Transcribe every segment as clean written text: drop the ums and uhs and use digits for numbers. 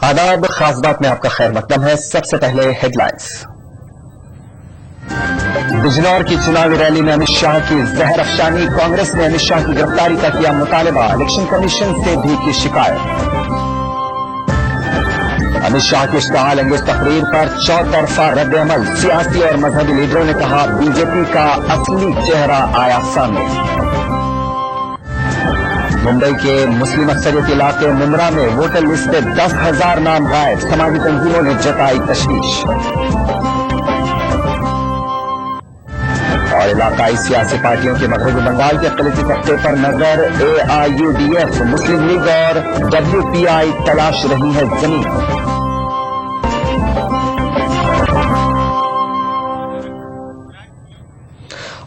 आदाब, खास बात में आपका खैर मकदम है। सबसे पहले हेडलाइंस। बिजनौर की चुनावी रैली में अमित शाह की जहर अफशानी। कांग्रेस ने अमित शाह की गिरफ्तारी का किया मुतालबा, इलेक्शन कमीशन से भी की शिकायत। अमित शाह की इश्तिहाल अंगेज तकरीर पर चौतरफा रद्द अमल, सियासी और मजहबी लीडरों ने कहा बीजेपी का असली चेहरा आया सामने। मुंबई के मुस्लिम अक्सरियत इलाके मुमरा में वोटर लिस्ट से 10,000 नाम गायब, समाजी तंजीमों ने जताई तशवीश। और इलाकाई सियासी पार्टियों के मगरबी बंगाल के अक़लियती तख्ते पर नजर, AIUDF, मुस्लिम लीग और WPI तलाश रही है जमीन।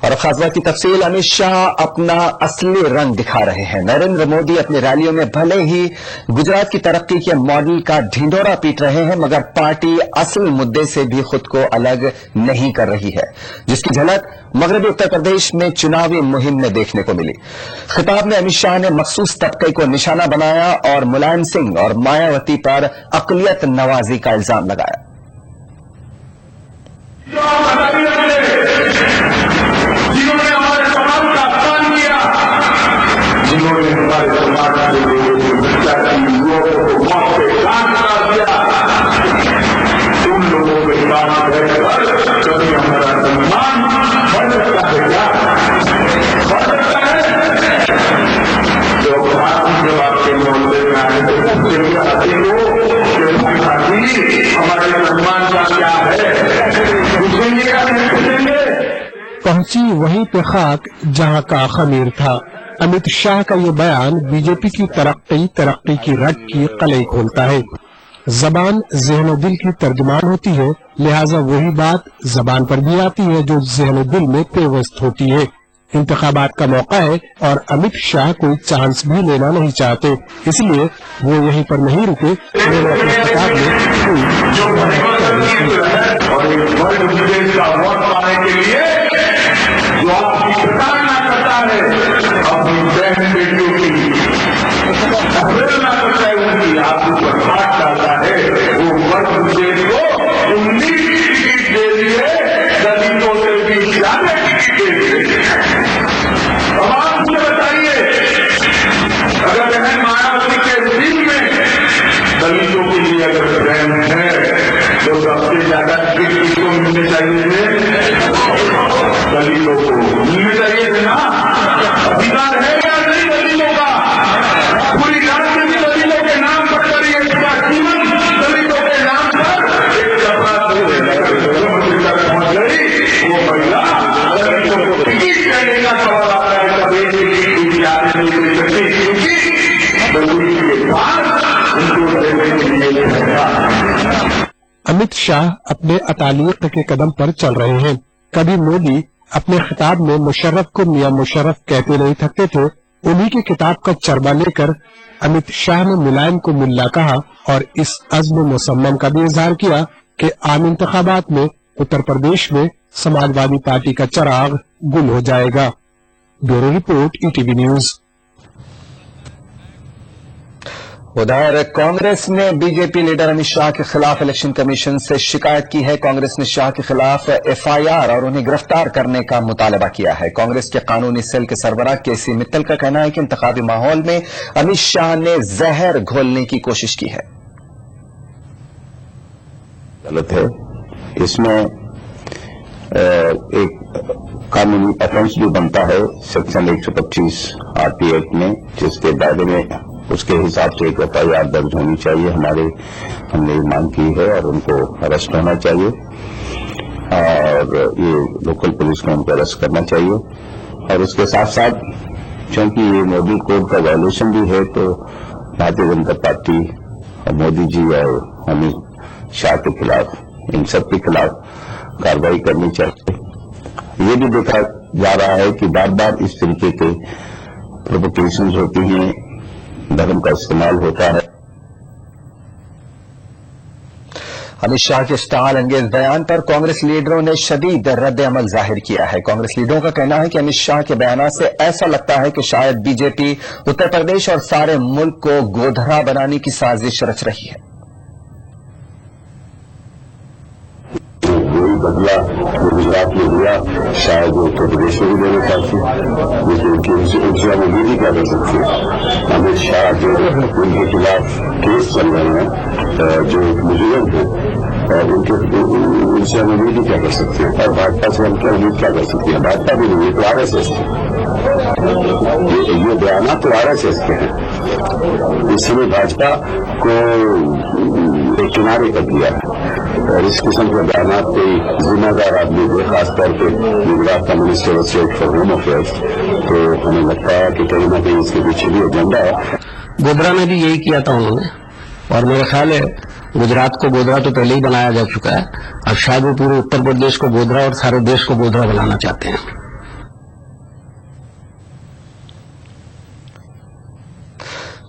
और खास बात की तफसील, अमित शाह अपना असली रंग दिखा रहे हैं। नरेंद्र मोदी अपनी रैलियों में भले ही गुजरात की तरक्की के मॉडल का ढिंढोरा पीट रहे हैं, मगर पार्टी असल मुद्दे से भी खुद को अलग नहीं कर रही है, जिसकी झलक मगरबी उत्तर प्रदेश में चुनावी मुहिम में देखने को मिली। खिताब में अमित शाह ने मखसूस तबके को निशाना बनाया और मुलायम सिंह और मायावती पर अक़लियत नवाजी का इल्जाम लगाया। जिन्होंने हमारे समाज का अपमान किया, जिन्होंने हमारे समाज के युवाओं को मौत पे घाट करा दिया, उन लोगों के साथ रहकर कभी हमारा सम्मान बढ़ सकता है क्या? बढ़ सकता है? जो भारतीय जब आपके मोहल्ले में आए थे हमारे सम्मान का क्या है, पूछेंगे या नहीं पूछेंगे? पहुंची वहीं पे खाक जहां का खमीर था। अमित शाह का ये बयान बीजेपी की तरक्की की रट की कलई खोलता है। जबान ज़हन दिल की तर्जुमान होती है, लिहाजा वही बात जबान पर भी आती है जो ज़हन दिल में पेवस्त होती है। इंतखाबात का मौका है और अमित शाह कोई चांस भी लेना नहीं चाहते, इसलिए वो यहीं पर नहीं रुके। उन्होंने अपने किताब में जो आपकी प्रताड़ना करता है, अपनी बहन बेटियों की अवहेलना करता है, उनकी आपके ऊपर हाथ डालता है, वो वर्ग मुझे को 19 टिकट दे दिए, दलितों से भी ज्यादा टिकट दे दिए। अब आप मुझे बताइए, अगर बहन मायावती के दिन में दलितों के लिए अगर प्रेम है तो सबसे ज्यादा टिकट किसको मिलने चाहिए थे? दलितों को मिलने चाहिए थे ना। अधिकार है या नहीं दलितों का? पूरी राज्य में दलितों के नाम पर करिए, इसका जीवन दलितों के नाम पर एक कपड़ा पहुंच गई, वो महिला दलितों को टिकट देने का सवाल आता है। कभी टिकट आगे नहीं दे सकती, क्योंकि दलित के बाद उनको देने के लिए अमित शाह अपने अतालियत के कदम पर चल रहे हैं। कभी मोदी अपने खिताब में मुशर्रफ को मियां मुशर्रफ कहते नहीं थकते थे, उन्हीं की किताब का चरबा लेकर अमित शाह ने मुलायम को मुल्ला कहा और इस अज़्म मुसम्मम का भी इजहार किया कि आम इंतखाबात में उत्तर प्रदेश में समाजवादी पार्टी का चिराग गुल हो जाएगा। Bureau report, ETV news. उधर कांग्रेस ने बीजेपी लीडर अमित शाह के खिलाफ इलेक्शन कमीशन से शिकायत की है। कांग्रेस ने शाह के खिलाफ FIR और उन्हें गिरफ्तार करने का मुतालबा किया है। कांग्रेस के कानूनी सेल के सरबराह KC मित्तल का कहना है कि इंतखाबी माहौल में अमित शाह ने जहर घोलने की कोशिश की है। गलत है। इसमें एक कानूनी ऑफेंस भी बनता है सेक्शन 125 RT एक्ट में, जिसके दायरे में उसके हिसाब से एक FIR दर्ज होनी चाहिए। हमने मांग की है और उनको अरेस्ट होना चाहिए और ये लोकल पुलिस को उनको अरेस्ट करना चाहिए। और इसके साथ साथ क्योंकि ये मोदी कोड का वायलेशन भी है, तो भारतीय जनता पार्टी और मोदी जी और अमित शाह के खिलाफ, इन सब के खिलाफ कार्रवाई करनी चाहिए। ये भी देखा जा रहा है कि बार बार इस तरीके के प्रोवोकेशंस होती हैं, धर्म का इस्तेमाल होता है। अमित शाह के इश्तिहाल अंगेज बयान पर कांग्रेस लीडरों ने शदीद रद्द अमल जाहिर किया है। कांग्रेस लीडरों का कहना है कि अमित शाह के बयान से ऐसा लगता है कि शायद बीजेपी उत्तर प्रदेश और सारे मुल्क को गोधरा बनाने की साजिश रच रही है। को भी देना चाहते हैं, लेकिन उनसे मोदी क्या कर सकते हैं। अमित शाह जो उनके खिलाफ केस चल रहे हैं, जो मुजरिम हैं, उनसे हम उम्मीद क्या कर सकते हैं, और भाजपा से हम क्या उम्मीद क्या कर सकते हैं। भाजपा भी नहीं, तो RSS ये बयान तो RSS के हैं। इसलिए भाजपा को एक किनारे कर दिया है, और इस किस्म के बयान कोई जिम्मेदार आदमी को, खासतौर पर गुजरात का minister of state for home affairs, तो हमें लगता है कि कहीं ना कहीं इसके पीछे भी एजेंडा है। गोधरा में भी यही किया था उन्होंने, और मेरा ख्याल है गुजरात को गोधरा तो पहले ही बनाया जा चुका है, अब शायद वो पूरे उत्तर प्रदेश को गोधरा और सारे देश को गोधरा बनाना चाहते हैं।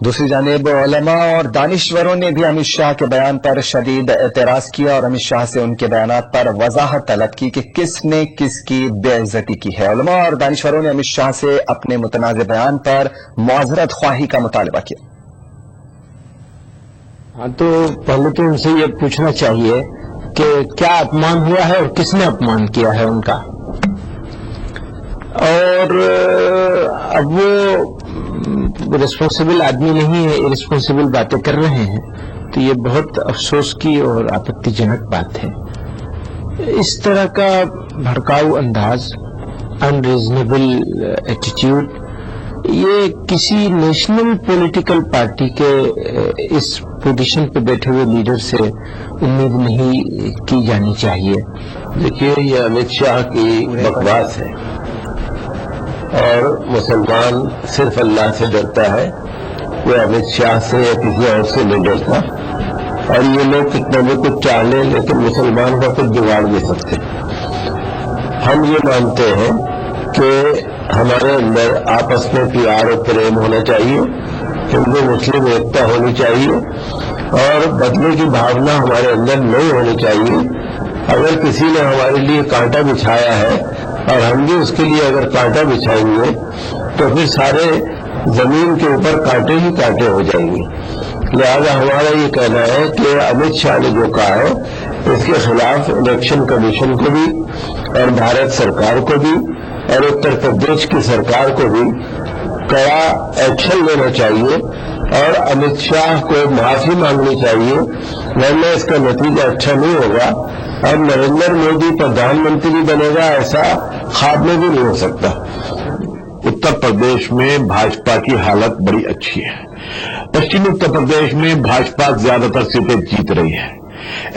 दूसरी जानिब उलमा और दानिश्वरों ने भी अमित शाह के बयान पर शदीद एतराज किया और अमित शाह से उनके बयानात पर वजाहत तलब की कि किसने किसकी बेइज्जती की है। उलमा और दानिश्वरों ने अमित शाह से अपने मुतनाज़ बयान पर मुआज़रत ख्वाही का मुतालबा किया। हाँ, तो पहले तो उनसे ये पूछना चाहिए कि क्या अपमान हुआ है और किसने अपमान किया है उनका, और अब वो रिस्पॉन्सिबल आदमी नहीं है, इरिस्पॉन्सिबल बातें कर रहे हैं, तो ये बहुत अफसोस की और आपत्तिजनक बात है। इस तरह का भड़काऊ अंदाज, अनरीजनेबल एटीट्यूड, ये किसी नेशनल पॉलिटिकल पार्टी के इस पोजीशन पे बैठे हुए लीडर से उम्मीद नहीं की जानी चाहिए। देखिए, ये अमित शाह की बकवास है, और मुसलमान सिर्फ अल्लाह से डरता है, वो अमित शाह से या किसी और से नहीं डरता। और ये लोग कितना भी कुछ चाह लें, लेकिन मुसलमान का कुछ बिगाड़ नहीं सकते। हम ये मानते हैं कि हमारे अंदर आपस में प्यार और प्रेम होना चाहिए, हिंदू मुस्लिम एकता होनी चाहिए, और बदले की भावना हमारे अंदर नहीं होनी चाहिए। अगर किसी ने हमारे लिए कांटा बिछाया है और हम भी उसके लिए अगर कांटा बिछाएंगे, तो फिर सारे जमीन के ऊपर कांटे ही कांटे हो जाएंगे। लिहाजा हमारा ये कहना है कि अमित शाह ने जो कहा है, इसके खिलाफ इलेक्शन कमीशन को भी और भारत सरकार को भी और उत्तर प्रदेश की सरकार को भी कड़ा एक्शन लेना चाहिए, और अमित शाह को माफी मांगनी चाहिए, वरना इसका नतीजा अच्छा नहीं होगा। और नरेंद्र मोदी प्रधानमंत्री बनेगा, ऐसा ख्वाब में भी नहीं हो सकता। उत्तर प्रदेश में भाजपा की हालत बड़ी अच्छी है। पश्चिमी उत्तर प्रदेश में भाजपा ज्यादातर सीटें जीत रही है।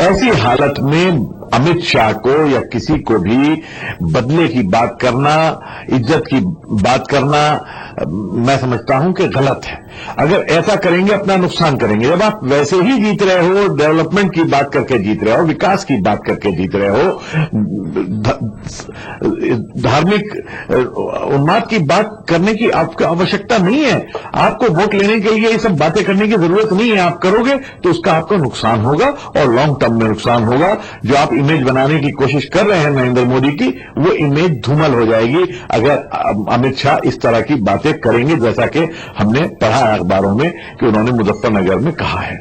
ऐसी हालत में अमित शाह को या किसी को भी बदले की बात करना, इज्जत की बात करना, मैं समझता हूं कि गलत है। अगर ऐसा करेंगे अपना नुकसान करेंगे। जब आप वैसे ही जीत रहे हो, डेवलपमेंट की बात करके जीत रहे हो, विकास की बात करके जीत रहे हो, धार्मिक उन्माद की बात करने की आपको आवश्यकता नहीं है। आपको वोट लेने के लिए ये सब बातें करने की जरूरत नहीं है। आप करोगे तो उसका आपको नुकसान होगा, और लॉन्ग टर्म में नुकसान होगा। जो आप इमेज बनाने की कोशिश कर रहे हैं नरेंद्र मोदी की, वो इमेज धूमल हो जाएगी अगर अमित शाह इस तरह की बातें करेंगे, जैसा कि हमने पढ़ा अखबारों में कि उन्होंने मुजफ्फरनगर में कहा है।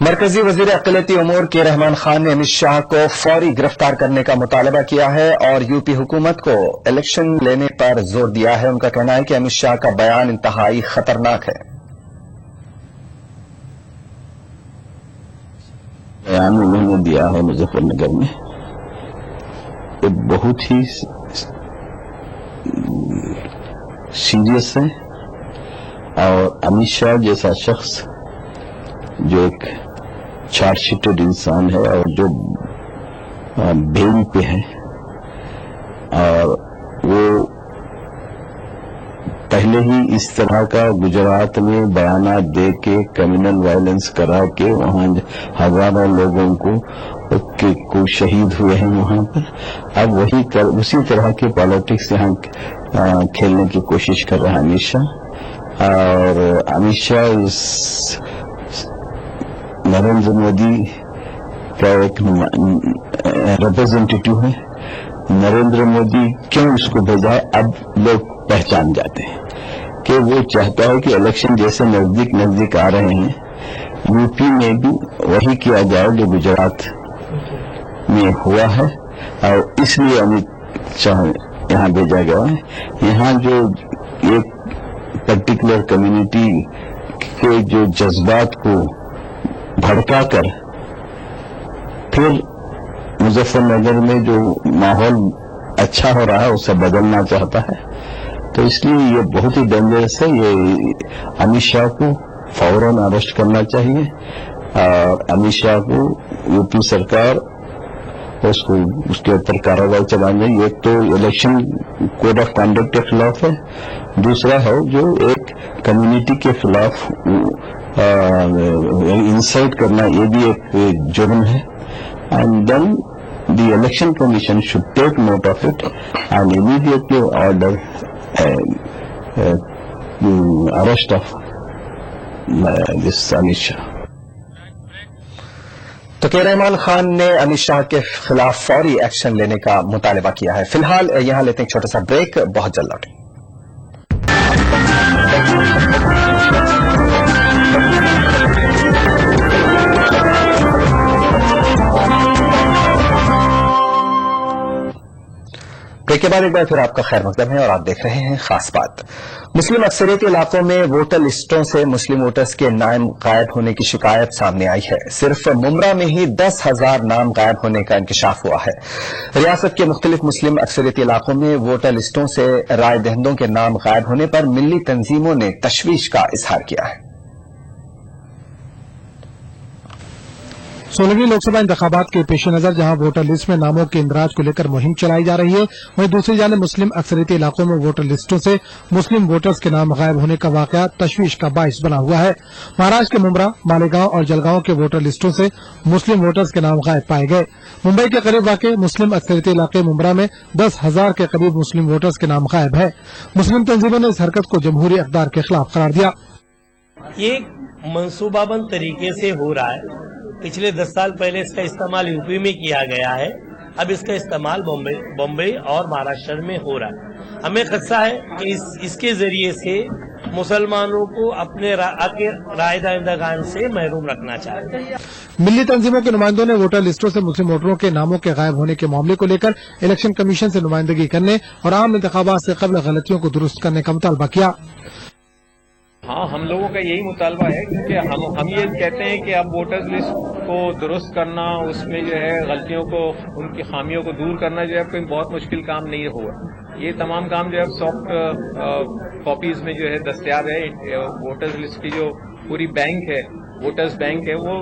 मरकजी वजीर अक़लियती उमूर के रहमान खान ने अमित शाह को फौरी गिरफ्तार करने का मुतालबा किया है और यूपी हुकूमत को इलेक्शन लेने पर जोर दिया है। उनका कहना है कि अमित शाह का बयान इंतहाई खतरनाक है। बयान उन्होंने दिया है मुजफ्फरनगर में, ये बहुत ही सीरियस है। और अमित शाह जैसा शख्स जो एक चार्जशीटेड इंसान है और जो बेल पे है, और वो पहले ही इस तरह का गुजरात में बयानात दे के क्रिमिनल वायलेंस करा के वहां हजारों लोगों को शहीद हुए हैं वहां पर। अब उसी तरह के पॉलिटिक्स यहाँ खेलने की कोशिश कर रहा है अमित शाह। और अमित शाह इस नरेंद्र मोदी का एक रिप्रेजेंटेटिव है। नरेंद्र मोदी क्यों इसको भेजा है, अब लोग पहचान जाते हैं कि वो चाहता है कि इलेक्शन जैसे नजदीक नजदीक आ रहे हैं, यूपी में भी वही किया जाए जो गुजरात में हुआ है। और इसलिए अमित शाह यहाँ भेजा गया है। यहाँ जो एक पर्टिकुलर कम्युनिटी के जो जज्बात को भड़काकर फिर मुजफ्फरनगर में जो माहौल अच्छा हो रहा है उसे बदलना चाहता है, तो इसलिए ये बहुत ही डेंजरस है। ये अमित शाह को फौरन अरेस्ट करना चाहिए और अमित शाह को यूपी सरकार उसको उसके ऊपर कार्रवाई चलानी चाहिए। एक तो इलेक्शन कोड ऑफ कंडक्ट के खिलाफ है, दूसरा है जो एक कम्युनिटी के खिलाफ इंसल्ट करना, ये भी एक जुर्म है। And then the election commission should take note of it and immediately order arrest of this Amit Shah. तो के रहमान खान ने अमित शाह के खिलाफ फौरी एक्शन लेने का मुतालबा किया है। फिलहाल यहां लेते हैं एक छोटा सा ब्रेक, बहुत जल्द लौटेंगे। ब्रेक के बाद एक बार फिर आपका खैर मकदम है और आप देख रहे हैं खास बात। मुस्लिम अक्सरियती इलाकों में वोटर लिस्टों से मुस्लिम वोटर्स के नाम गायब होने की शिकायत सामने आई है। सिर्फ मुमरा में ही 10,000 नाम गायब होने का इंकशाफ हुआ है। रियासत के मुख्तलिफ मुस्लिम अक्सरियती इलाकों में वोटर लिस्टों से राय दहिंदों के नाम गायब होने पर मिली तंजीमों ने तशवीश का इजहार किया है। 16वीं लोकसभा इंतखाबात के पेश नजर जहां वोटर लिस्ट में नामों के इंदराज को लेकर मुहिम चलाई जा रही है, वहीं दूसरी जानिब मुस्लिम अक्सरियती इलाकों में वोटर लिस्टों से मुस्लिम वोटर्स के नाम गायब होने का वाकया तशवीश का बाइस बना हुआ है। महाराष्ट्र के मुमरा, मालेगांव और जलगांव के वोटर लिस्टों से मुस्लिम वोटर्स के नाम गायब पाए गए। मुंबई के करीब वाक़ मुस्लिम अक्सरियती इलाके मुमरा में 10,000 के करीब मुस्लिम वोटर्स के नाम गायब है। मुस्लिम तंजीमों ने इस हरकत को जमहूरी इक़दार के खिलाफ करार दिया। ये मंसूबाबंद तरीके से हो रहा है। पिछले 10 साल पहले इसका इस्तेमाल यूपी में किया गया है, अब इसका इस्तेमाल बम्बई और महाराष्ट्र में हो रहा है। हमें खदशा है कि इसके जरिए से मुसलमानों को अपने राय दहिंदगान से महरूम रखना चाहते हैं। मिली तंजीमों के नुमाइंदों ने वोटर लिस्टों से मुस्लिम वोटरों के नामों के गायब होने के मामले को लेकर इलेक्शन कमीशन से नुमाइंदगी करने और आम इंतखाबात से कबल गलतियों को दुरुस्त करने का मुतालबा किया। हाँ, हम लोगों का यही मुतालबा है, क्योंकि हम ये कहते हैं कि अब वोटर्स लिस्ट को दुरुस्त करना, उसमें जो है गलतियों को, उनकी खामियों को दूर करना जो है कोई बहुत मुश्किल काम नहीं हुआ। ये तमाम काम जो है सॉफ्ट कॉपीज में जो है दस्तयाब है। वोटर्स लिस्ट की जो पूरी बैंक है, वोटर्स बैंक है, वो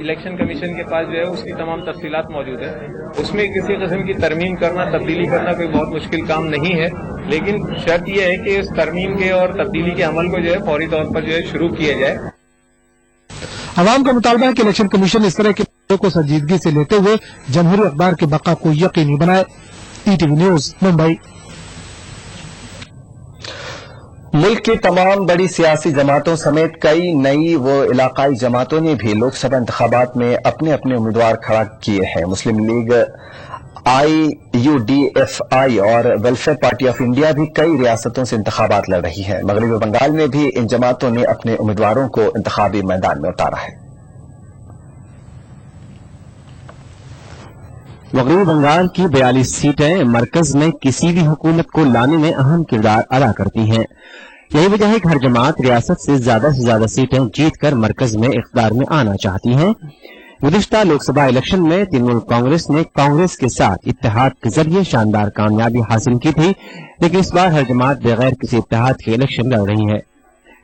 इलेक्शन कमीशन के पास जो है उसकी तमाम तफसीलात मौजूद है। उसमें किसी किस्म की तरमीम करना, तब्दीली करना कोई बहुत मुश्किल काम नहीं है, लेकिन शर्त यह है कि इस तरमीम के और तब्दीली के अमल को जो है फौरी तौर पर जो है शुरू किया जाए। अवाम का मुतालबा है कि इलेक्शन कमीशन इस तरह के मुद्दों को संजीदगी से लेते हुए जमहूरी अखबार के बका को यकीनी बनाए। ETV news, Mumbai. मुल्क की तमाम बड़ी सियासी जमातों समेत कई नई व इलाकाई जमातों ने भी लोकसभा इंतखाबात में अपने अपने उम्मीदवार खड़ा किए हैं। मुस्लिम लीग IUDFI और वेलफेयर पार्टी ऑफ इंडिया भी कई रियासतों से इंतखाबात लड़ रही है। मगरबी बंगाल में भी इन जमातों ने अपने उम्मीदवारों को इंतखाबी मैदान में उतारा है। मगरबी बंगाल की 42 सीटें मरकज में किसी भी हुकूमत को लाने में अहम किरदार अदा करती हैं। यही वजह है कि हर जमात रियासत से ज्यादा सीटें जीतकर मरकज में इख्तियार में आना चाहती हैं। गुज़िश्ता लोकसभा इलेक्शन में तृणमूल कांग्रेस ने कांग्रेस के साथ इत्तेहाद के जरिए शानदार कामयाबी हासिल की थी, लेकिन इस बार हर जमात बगैर किसी इत्तेहाद के इलेक्शन लड़ रही है।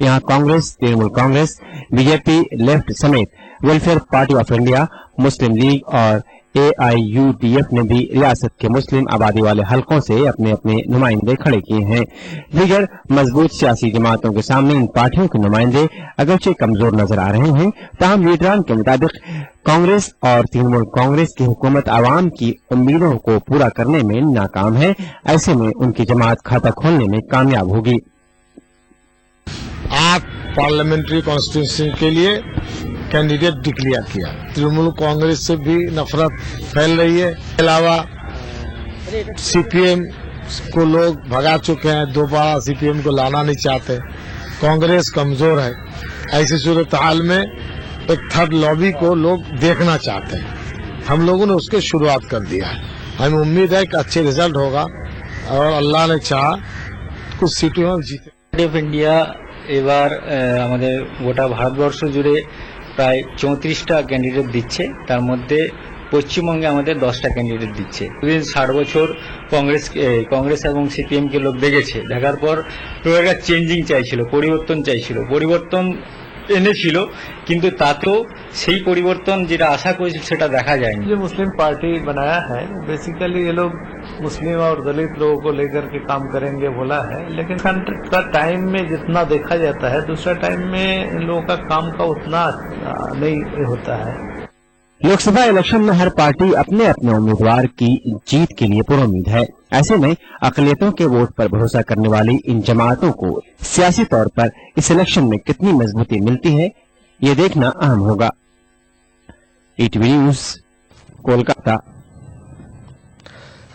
यहाँ कांग्रेस, तृणमूल कांग्रेस, बीजेपी, लेफ्ट समेत welfare party of India, Muslim league और AIUDF ने भी रियासत के मुस्लिम आबादी वाले हलकों से अपने अपने नुमाइंदे खड़े किए हैं। दीगर मजबूत सियासी जमातों के सामने इन पार्टियों के नुमाइंदे अगरचे कमजोर नजर आ रहे हैं, ताहम लीडरान के मुताबिक कांग्रेस और तृणमूल कांग्रेस की हुकूमत आवाम की उम्मीदों को पूरा करने में नाकाम है। ऐसे में उनकी जमात खाता खोलने में कामयाब होगी। 8 पार्लियामेंट्री कॉन्स्टिट्यूंसी के लिए कैंडिडेट डिक्लेयर किया। तृणमूल कांग्रेस से भी नफरत फैल रही है। इसके अलावा CPM को लोग भगा चुके हैं, दोबारा CPM को लाना नहीं चाहते। कांग्रेस कमजोर है। ऐसी सूरत हाल में एक थर्ड लॉबी को लोग देखना चाहते हैं। हम लोगों ने उसकी शुरुआत कर दिया है। हमें उम्मीद है कि अच्छे रिजल्ट होगा और अल्लाह ने चाहा कुछ सीटों में जीते। অফ ইন্ডিয়া এবার আমাদের গোটা ভারতবর্ষ জুড়ে প্রায় 34টা ক্যান্ডিডেট দিচ্ছে, তার মধ্যে পশ্চিমবঙ্গে আমাদের 10টা ক্যান্ডিডেট দিচ্ছে। 60 বছর কংগ্রেস এবং সিপিএম কে লোক দেখেছে, দেখার পর লোকেরা চেঞ্জিং চাইছিল, পরিবর্তন চাইছিল, পরিবর্তন এনেছিল, কিন্তু তাতেও সেই পরিবর্তন যেটা আশা করেছিল সেটা দেখা যায়নি। जो मुस्लिम पार्टी बनाया है बेसिकली ये लोग मुस्लिम और दलित लोगों को लेकर के काम करेंगे बोला है, लेकिन का टाइम में जितना देखा जाता है दूसरा टाइम में इन लोगों का काम का उतना नहीं होता है। लोकसभा इलेक्शन में हर पार्टी अपने अपने उम्मीदवार की जीत के लिए पुरुम्मीद है। ऐसे में अकलियतों के वोट पर भरोसा करने वाली इन जमातों को सियासी तौर पर इस इलेक्शन में कितनी मजबूती मिलती है, ये देखना अहम होगा। ETV news, Kolkata.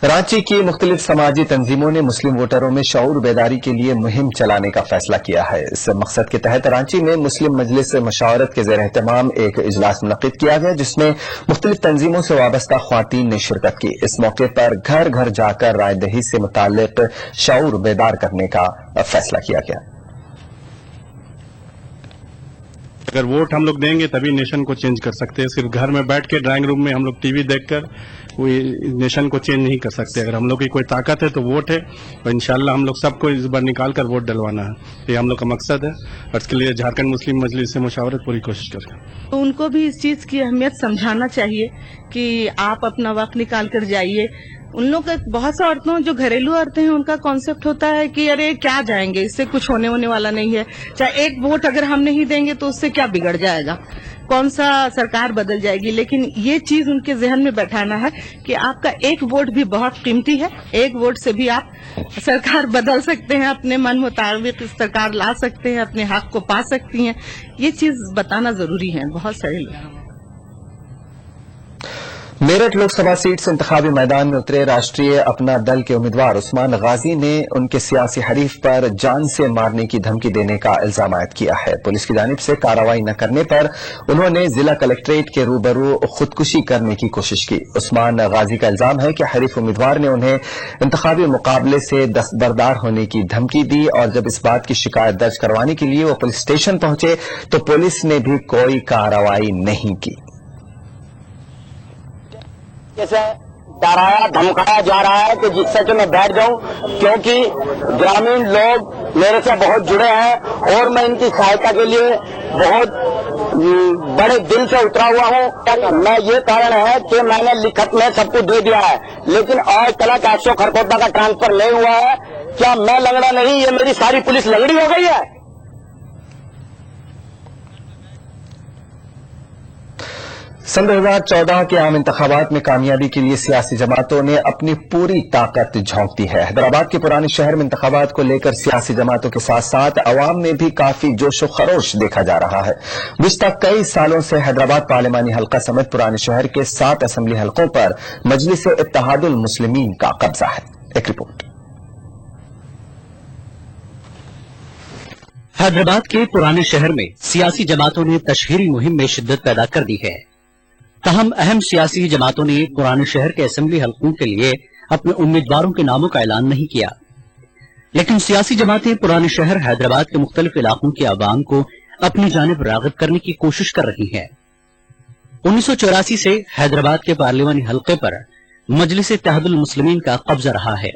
रांची की मुख्तलिफ समाजी तंजीमों ने मुस्लिम वोटरों में शऊर बेदारी के लिए मुहिम चलाने का फैसला किया है। इस मकसद के तहत रांची में मुस्लिम मजलिस मशावरत के ज़ेर एहतमाम एक इजलास मुनक़िद किया गया, जिसमें मुख्तलिफ तंजीमों से वाबस्ता ख्वातीन ने शिरकत की। इस मौके पर घर घर जाकर राय दही से मुताल्लिक शऊर बेदार करने का फैसला किया गया। अगर वोट हम लोग देंगे तभी नेशन को चेंज कर सकते हैं। सिर्फ घर में बैठ के ड्राइंग रूम में हम लोग टीवी देखकर कोई नेशन को चेंज नहीं कर सकते। अगर हम लोग की कोई ताकत है तो वोट है, और इंशाल्लाह हम लोग सबको इस बार निकाल कर वोट डलवाना है, ये हम लोग का मकसद है। और इसके लिए झारखंड मुस्लिम मजलिस से मुशावरत पूरी कोशिश करें। तो उनको भी इस चीज की अहमियत समझाना चाहिए कि आप अपना वक्त निकाल कर जाइए। उन लोग का बहुत सा औरतों जो घरेलू औरतें हैं उनका कॉन्सेप्ट होता है कि अरे क्या जाएंगे, इससे कुछ होने वाला नहीं है, चाहे एक वोट अगर हम नहीं देंगे तो उससे क्या बिगड़ जाएगा, कौन सा सरकार बदल जाएगी। लेकिन ये चीज उनके जहन में बैठाना है कि आपका एक वोट भी बहुत कीमती है, एक वोट से भी आप सरकार बदल सकते हैं, अपने मन मुताबिक सरकार ला सकते हैं, अपने हक को पा सकती हैं। ये चीज बताना जरूरी है बहुत सारे लोग। मेरठ लोकसभा सीट से इंतखाबी मैदान में उतरे राष्ट्रीय अपना दल के उम्मीदवार उस्मान गाजी ने उनके सियासी हरीफ पर जान से मारने की धमकी देने का इल्जाम आयद किया है। पुलिस की जानिब से कार्रवाई न करने पर उन्होंने जिला कलेक्ट्रेट के रूबरू खुदकुशी करने की कोशिश की। उस्मान गाजी का इल्जाम है कि हरीफ उम्मीदवार ने उन्हें इंतखाबी मुकाबले से दस्तबरदार होने की धमकी दी, और जब इस बात की शिकायत दर्ज करवाने के लिए वो पुलिस स्टेशन पहुंचे तो पुलिस ने भी कोई कार्रवाई नहीं की। जैसे डराया धमकाया जा रहा है कि जिससे कि मैं बैठ जाऊं, क्योंकि ग्रामीण लोग मेरे से बहुत जुड़े हैं और मैं इनकी सहायता के लिए बहुत बड़े दिल से उतरा हुआ हूं। मैं ये कारण है कि मैंने लिखत में सबको दे दिया है, लेकिन आज तक 800 खरकोटा का ट्रांसफर नहीं हुआ है। क्या मैं लंगड़ा नहीं, ये मेरी सारी पुलिस लंगड़ी हो गई है? सन 2014 के आम इंतखाबात में कामयाबी के लिए सियासी जमातों ने अपनी पूरी ताकत झोंक दी है। हैदराबाद के पुराने शहर में इंतखाबात को लेकर सियासी जमातों के साथ साथ अवाम में भी काफी जोश व खरोश देखा जा रहा है। गुज़िश्ता कई सालों से हैदराबाद पार्लिमानी हल्का समेत पुराने शहर के 7 असेंबली हल्कों पर मजलिस इत्तेहादुल मुस्लिमीन का कब्जा है। एक रिपोर्ट। हैदराबाद के पुराने शहर में सियासी जमातों ने तशहीरी मुहिम में शिद्दत पैदा कर दी है। तहम अहम सियासी जमातों ने पुराने शहर के असेंबली हल्कों के लिए अपने उम्मीदवारों के नामों का ऐलान नहीं किया, लेकिन सियासी जमातें पुराने शहर हैदराबाद के मुख्तलिफ इलाकों के आवाम को अपनी जानिब राग़िब करने की कोशिश कर रही हैं। 1984 से हैदराबाद के पार्लिमानी हल्के पर मजलिस इत्तेहादुल मुस्लिमीन का कब्जा रहा है।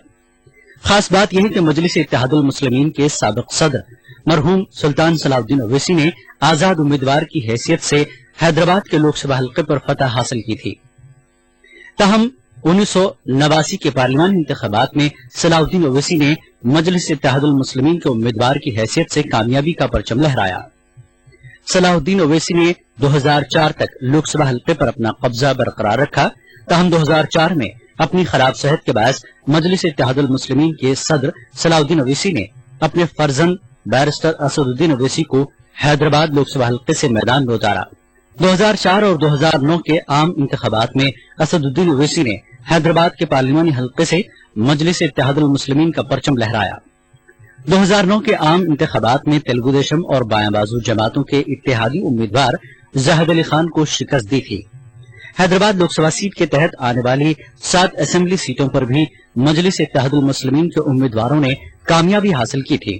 खास बात यह है कि मजलिस इत्तेहादुल मुस्लिमीन के साबिक सदर मरहूम सुल्तान सलाउद्दीन ओवैसी ने आजाद उम्मीदवार की हैसियत से हैदराबाद के लोकसभा हल्के पर फतह हासिल की थी। तहम 1989 के पार्लिमानी इंतखाबात में सलाउद्दीन ओवैसी ने मजलिस इत्तेहादुल मुस्लिमीन के उम्मीदवार की हैसियत से कामयाबी का परचम लहराया। सलाउद्दीन ओवैसी ने 2004 तक लोकसभा हल्के पर अपना कब्जा बरकरार रखा। तहम 2004 में अपनी खराब सेहत के बायस मजलिस इत्तेहादुल मुस्लिमीन के सदर सलाउद्दीन ओवैसी ने अपने फर्जंद बैरिस्टर असदुद्दीन ओवैसी को हैदराबाद लोकसभा हल्के से मैदान में उतारा। 2004 और 2009 के आम इंतखाबात में असदुद्दीन ओवैसी ने हैदराबाद के पार्लिमानी हल्के से मजलिस इत्तेहादुल मुस्लिमीन का परचम लहराया। 2009 के आम इंतखाबात में तेलुगु देशम और बायां बाजू जमातों के इत्तेहादी उम्मीदवार ज़ाहिद अली खान को शिकस्त दी थी। हैदराबाद लोकसभा सीट के तहत आने वाली 7 असेंबली सीटों पर भी मजलिस इत्तेहादुल मुस्लिमीन के उम्मीदवारों ने कामयाबी हासिल की थी।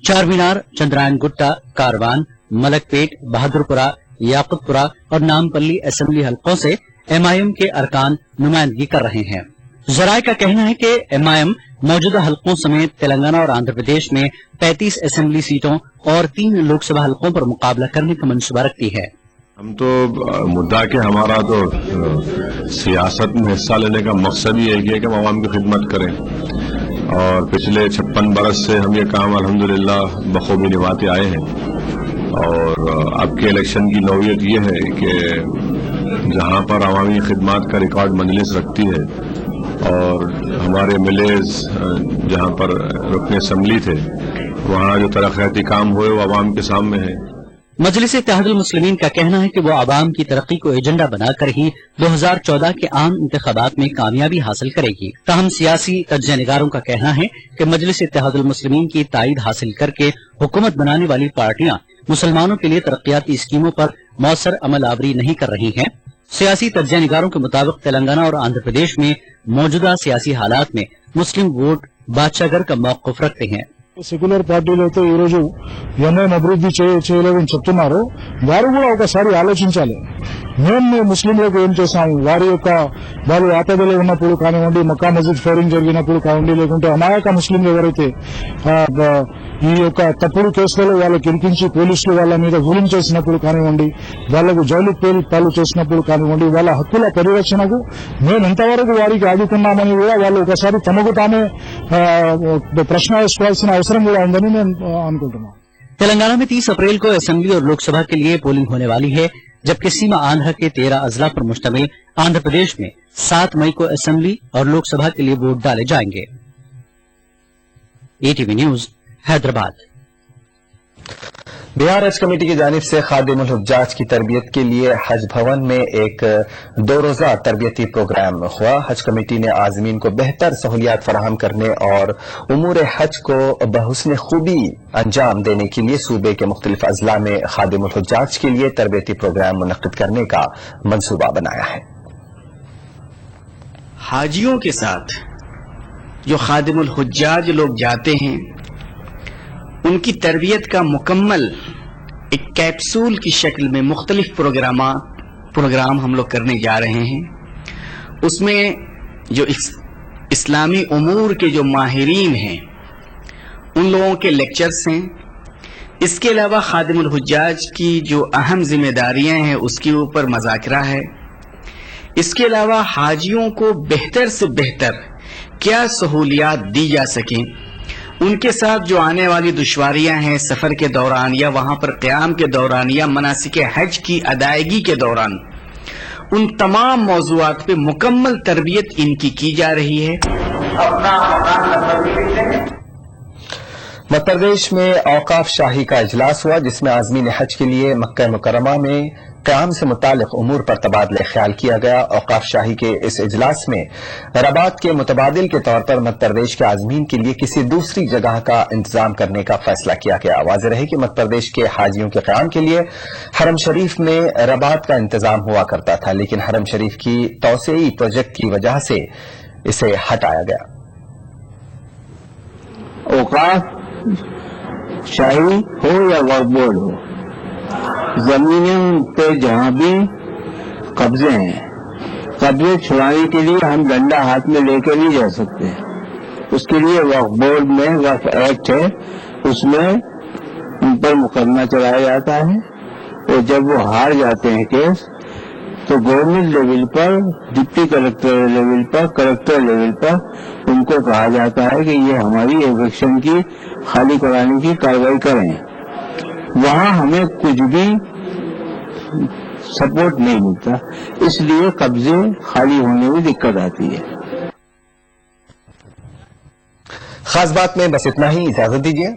चार मीनार, चंद्रायन गुट्टा, कारवान, मलकपेट, बहादुरपुरा, याकुतपुरा और नामपल्ली असेंबली हलकों से एमआईएम के अरकान नुमाइंदगी कर रहे हैं। जराये का कहना है कि एमआईएम मौजूदा हलकों समेत तेलंगाना और आंध्र प्रदेश में 35 असेंबली सीटों और 3 लोकसभा हलकों पर मुकाबला करने का मंसूबा रखती है। हम तो मुद्दा के हमारा तो सियासत में हिस्सा लेने का मकसद ही यही है कि हम आवाम की खिदमत करें, और पिछले 56 बरस से हम ये काम अल्हम्दुलिल्लाह बखूबी निभाते आए हैं। और अब के इलेक्शन की नौयत ये है कि जहाँ पर अवामी खिदमत का रिकॉर्ड मजलिस रखती है और हमारे एमएलएज जहाँ पर रुकने असम्बली थे, वहाँ जो तरक्याती काम हुए वो आवाम के सामने है। मजलिस इत्तेहादुल मुस्लिमीन का कहना है कि वो आवाम की तरक्की को एजेंडा बनाकर ही 2014 के आम इंतखाबात में कामयाबी हासिल करेगी। ताहम सियासी तज्ज़िया निगारों का कहना है कि मजलिस इत्तेहादुल मुस्लिमीन की ताईद हासिल करके हुकूमत बनाने वाली पार्टियां मुसलमानों के लिए तरक्याती स्कीमों पर मौसर अमल आवरी नहीं कर रही हैं। सियासी तज्ज़िया निगारों के मुताबिक तेलंगाना और आंध्र प्रदेश में मौजूदा सियासी हालात में मुस्लिम वोट बादशाहगर का मौक़िफ़ रखते हैं। సెక్యులర్ పార్టీలు అయితే ఈ రోజు ఎంఐఎం అభివృద్ధి చేయలేదని చెప్తున్నారు, వారు కూడా ఒకసారి ఆలోచించాలి. మేము ముస్లింలకు ఏం చేశాము, వారు ఆపదలో ఉన్నప్పుడు కానివ్వండి, మక్కా మస్జిద్ ఫైరింగ్ జరిగినప్పుడు కానివ్వండి, లేకుంటే అమాయక ముస్లింలు ఎవరైతే ఈ యొక్క తప్పుడు కేసులలో వాళ్ళకి ఇరికించి పోలీసులు వాళ్ళ మీద రూలింగ్ చేసినప్పుడు కానివ్వండి, వాళ్లకు జైలు పాలు చేసినప్పుడు కానివ్వండి, వాళ్ళ హక్కుల పరిరక్షణకు మేము ఎంతవరకు వారికి ఆదుకున్నామని కూడా వాళ్ళు ఒకసారి తమకు తామే ప్రశ్న వేసుకోవాల్సిన అవసరం కూడా ఉందని నేను అనుకుంటున్నాను. तेलंगाना में 30 अप्रैल को असेंबली और लोकसभा के लिए पोलिंग होने वाली है, जबकि सीमा आंध्र के 13 अजला पर मुश्तमिल आंध्र प्रदेश में 7 मई को असेंबली और लोकसभा के लिए वोट डाले जाएंगे। ATV news Hyderabad. बिहार हज कमेटी की जानिब से खादिमुल हुज्जाज की तरबियत के लिए हज भवन में एक 2 रोज़ा तरबियती प्रोग्राम हुआ। हज कमेटी ने आज़मीन को बेहतर सहूलियात फराहम करने और उमूर हज को बहुस्न खूबी अंजाम देने के लिए सूबे के मुख्तलिफ अजला में खादिमुल हुज्जाज के लिए तरबियती प्रोग्राम मुनक्किद करने का मंसूबा बनाया है। हाजियों के साथ जो खादिमुल हुज्जाज लोग जाते हैं उनकी तरबियत का मुकम्मल एक कैप्सूल की शक्ल में मुख्तलिफ प्रोग्राम हम लोग करने जा रहे हैं। उसमें जो इस्लामी उमूर के जो माहिरीन हैं उन लोगों के लेक्चर्स हैं। इसके अलावा खादिमुल हुज्जाज की जो अहम जिम्मेदारियां हैं उसके ऊपर मज़ाकरा है। इसके अलावा हाजियों को बेहतर से बेहतर क्या सहूलियात दी जा सकें, उनके साथ जो आने वाली दुश्वारियां हैं सफर के दौरान या वहां पर क़याम के दौरान या मनासिक हज की अदायगी के दौरान, उन तमाम मौज़ूआत पे मुकम्मल तरबियत इनकी की जा रही है। मध्य प्रदेश में औकाफ शाही का इजलास हुआ, जिसमें आज़मीन हज के लिए मक्का मुकर्रमा में क़याम से मुतालिक उमूर पर तबादला ख्याल किया गया। औकाफ शाही के इस इजलास में रबात के मुतबादिल के तौर पर मध्य प्रदेश के आज़मीन के लिए किसी दूसरी जगह का इंतजाम करने का फैसला किया गया। वाज़ेह रहे कि मध्य प्रदेश के हाजियों के क़याम के लिए हरम शरीफ में रबात का इंतजाम हुआ करता था, लेकिन हरम शरीफ की तौसीई प्रोजेक्ट की वजह से इसे हटाया गया। औकाफ शाही हो या वक्फ बोर्ड हो, जमीनों पे जहां भी कब्जे हैं, कब्जे छुड़ाने के लिए हम डंडा हाथ में लेकर नहीं जा सकते। उसके लिए वक्फ बोर्ड में वक्फ एक्ट है, उसमें उन पर मुकदमा चलाया जाता है और जब वो हार जाते हैं केस तो गवर्नमेंट लेवल पर, डिप्टी कलेक्टर लेवल पर, कलेक्टर लेवल पर उनको कहा जाता है कि ये हमारी एविक्शन की खाली कराने की कार्रवाई करें। वहां हमें कुछ भी सपोर्ट नहीं मिलता, इसलिए कब्जे खाली होने में दिक्कत आती है। खास बात में बस इतना ही, इजाजत दीजिए।